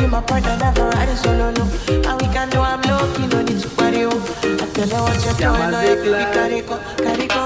be my partner, never ride solo, no. And we can do I'm low-key, no need to party, oh. I tell you what you're doing, oh, you be carico, carico,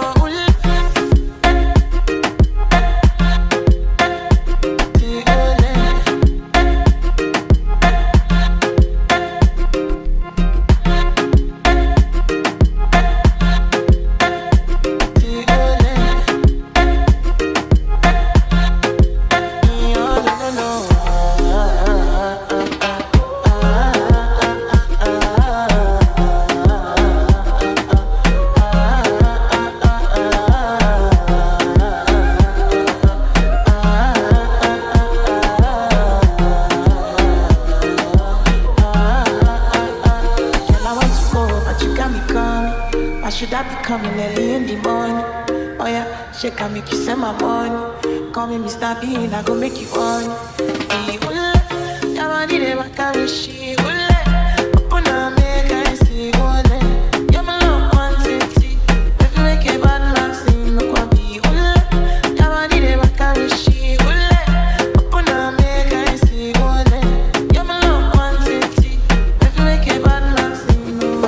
coming early in the morning. Oh yeah, she can make you send my money. Call me Mr. Bean, I go make you on. Yeah, I need it, I carry she. Open up, make I see. You're my love, 160. If you make a bad man sing, no can be. Yeah, I need it, I carry she. Open up, make I see. You're my love, 160. If you make a bad man sing, no.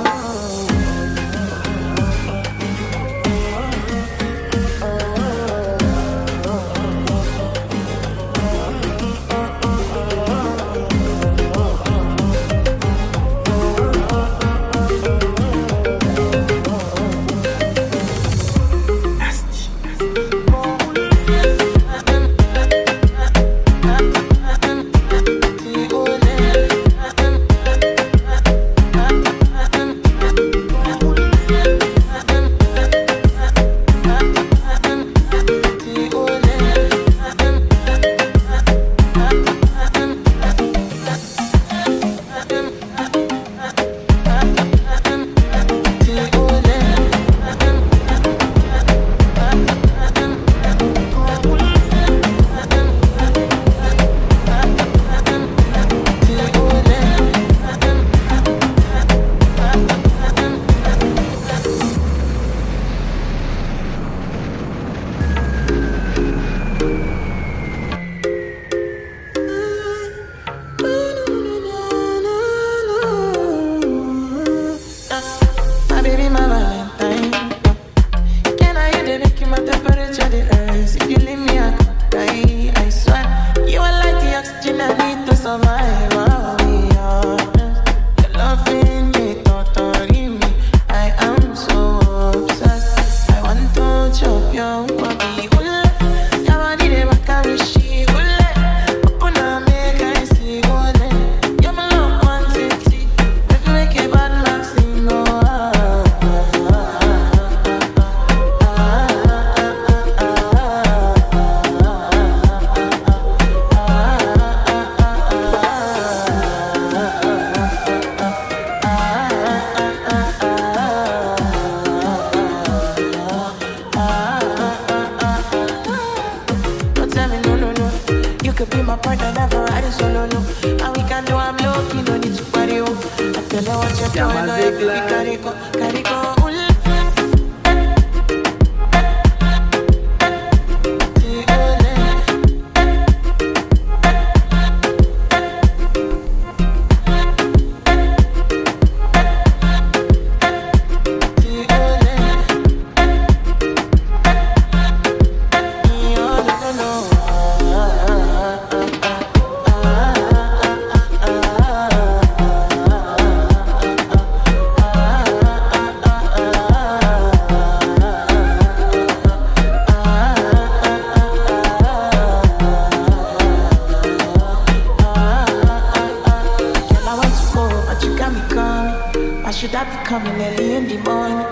Coming early in the morning.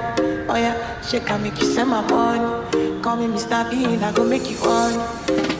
Oh yeah, she can make you send my money. Call me Mr. Bean, I go make you on.